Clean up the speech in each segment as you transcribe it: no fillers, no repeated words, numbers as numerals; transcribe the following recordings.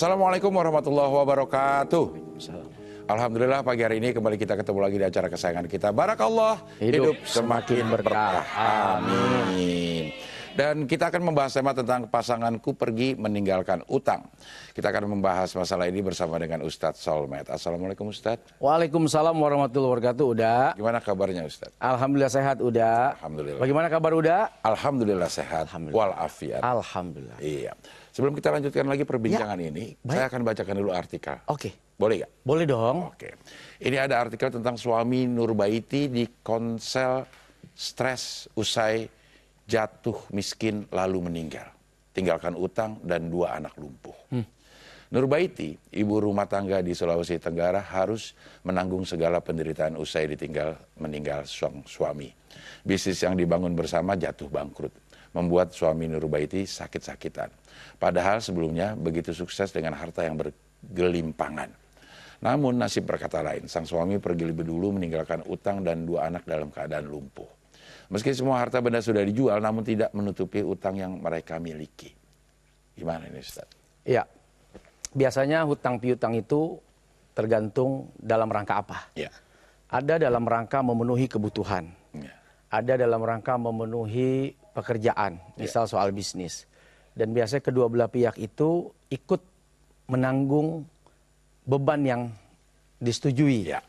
Assalamualaikum warahmatullahi wabarakatuh. Alhamdulillah pagi hari ini kembali kita ketemu lagi di acara kesayangan kita. Barakallah, hidup semakin berkah. Amin. Dan kita akan membahas tema tentang pasanganku pergi meninggalkan utang. Kita akan membahas masalah ini bersama dengan Ustadz Solmed. Assalamualaikum Ustadz. Waalaikumsalam warahmatullahi wabarakatuh. Uda. Gimana kabarnya Ustadz? Alhamdulillah sehat Uda. Alhamdulillah. Bagaimana kabar Uda? Alhamdulillah sehat. Walafiat. Alhamdulillah. Iya. Sebelum kita lanjutkan lagi perbincangan ini, saya akan bacakan dulu artikel. Oke. Boleh nggak? Boleh dong. Oke. Ini ada artikel tentang suami Nurbaiti di konsel stres usai jatuh miskin lalu meninggal. Tinggalkan utang dan 2 anak lumpuh. Nurbaiti, ibu rumah tangga di Sulawesi Tenggara, harus menanggung segala penderitaan usai meninggal sang suami. Bisnis yang dibangun bersama jatuh bangkrut, membuat suami Nurbaiti sakit-sakitan. Padahal sebelumnya begitu sukses dengan harta yang bergelimpangan. Namun nasib berkata lain, sang suami pergi lebih dulu meninggalkan utang dan 2 anak dalam keadaan lumpuh. Meski semua harta benda sudah dijual, namun tidak menutupi utang yang mereka miliki. Gimana ini Ustaz? Iya, biasanya hutang piutang itu tergantung dalam rangka apa. Ya. Ada dalam rangka memenuhi kebutuhan. Ya. Ada dalam rangka memenuhi pekerjaan, misal soal bisnis. Dan biasanya kedua belah pihak itu ikut menanggung beban yang disetujui. Ya.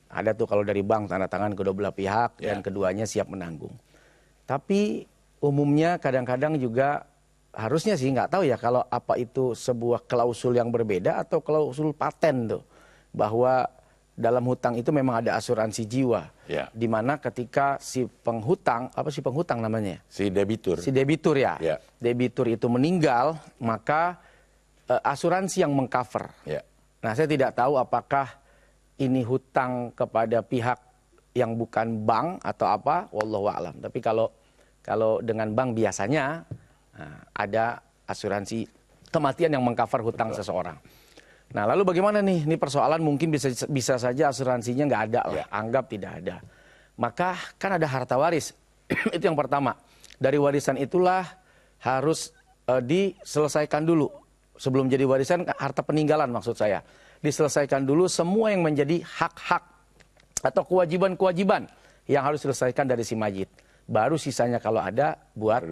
Ada tuh kalau dari bank tanda tangan kedua belah pihak dan keduanya siap menanggung. Tapi umumnya kadang-kadang juga harusnya sih nggak tahu ya kalau apa itu sebuah klausul yang berbeda atau klausul paten tuh. Bahwa dalam hutang itu memang ada asuransi jiwa. Ya. Di mana ketika si penghutang, apa si penghutang namanya? Si debitur. Si debitur ya. Ya. Debitur itu meninggal, maka asuransi yang mengcover. Ya. Nah, saya tidak tahu apakah ini hutang kepada pihak yang bukan bank atau apa, wallahu a'lam. Tapi kalau dengan bank biasanya ada asuransi kematian yang mengcover hutang seseorang. Nah, lalu bagaimana nih? Ini persoalan mungkin bisa saja asuransinya nggak ada lah, anggap tidak ada. Maka kan ada harta waris. Itu yang pertama. Dari warisan itulah harus diselesaikan dulu. Sebelum jadi warisan, harta peninggalan maksud saya. Diselesaikan dulu semua yang menjadi hak-hak atau kewajiban-kewajiban yang harus diselesaikan dari si mayit. Baru sisanya kalau ada buat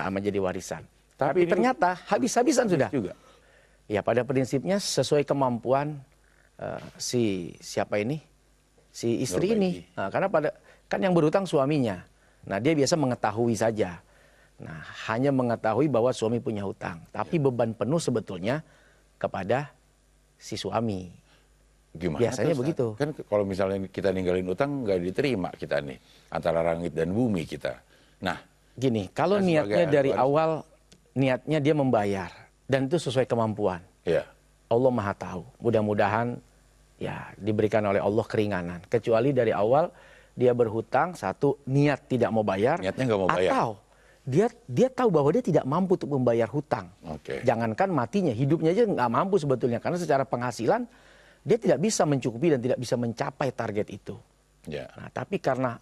menjadi warisan. Tapi ternyata habis-habisan sudah. Juga. Ya pada prinsipnya sesuai kemampuan si istri ini. Nah, karena kan yang berhutang suaminya. Nah dia biasa mengetahui saja. Nah hanya mengetahui bahwa suami punya hutang. Tapi beban penuh sebetulnya kepada si suami. Gimana biasanya tuh, begitu. Kan kalau misalnya kita ninggalin utang nggak diterima kita nih antara langit dan bumi kita. Nah gini, kalau niatnya dari awal niatnya dia membayar dan itu sesuai kemampuan. Ya. Allah Maha tahu. Mudah-mudahan ya diberikan oleh Allah keringanan. Kecuali dari awal dia berhutang, satu niat tidak mau bayar, niatnya nggak mau bayar. Atau dia tahu bahwa dia tidak mampu untuk membayar hutang. Jangankan matinya, hidupnya aja nggak mampu sebetulnya karena secara penghasilan dia tidak bisa mencukupi dan tidak bisa mencapai target itu. Ya. Nah, tapi karena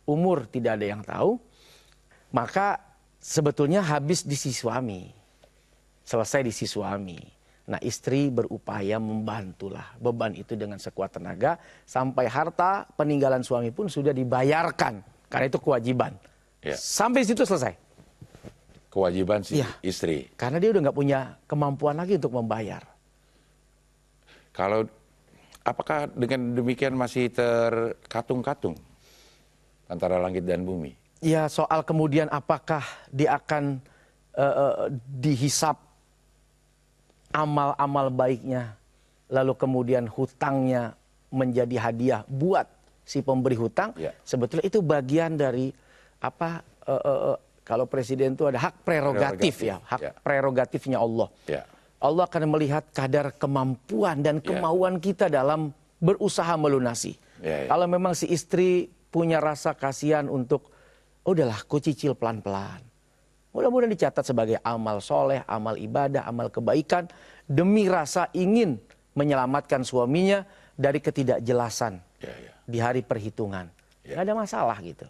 umur tidak ada yang tahu, maka sebetulnya habis di si suami, selesai di si suami. Nah, istri berupaya membantulah beban itu dengan sekuat tenaga sampai harta peninggalan suami pun sudah dibayarkan karena itu kewajiban. Ya. Sampai situ selesai. Kewajiban si istri. Karena dia udah nggak punya kemampuan lagi untuk membayar. Apakah dengan demikian masih terkatung-katung antara langit dan bumi? Ya soal kemudian apakah dia akan dihisap amal-amal baiknya, lalu kemudian hutangnya menjadi hadiah buat si pemberi hutang. Sebetulnya itu bagian dari apa? Kalau presiden itu ada hak prerogatif ya, hak prerogatifnya Allah. Allah akan melihat kadar kemampuan dan kemauan kita dalam berusaha melunasi. Kalau memang si istri punya rasa kasihan untuk, udahlah aku cicil pelan-pelan. Mudah-mudahan dicatat sebagai amal soleh, amal ibadah, amal kebaikan. Demi rasa ingin menyelamatkan suaminya dari ketidakjelasan di hari perhitungan. Nggak ada masalah gitu.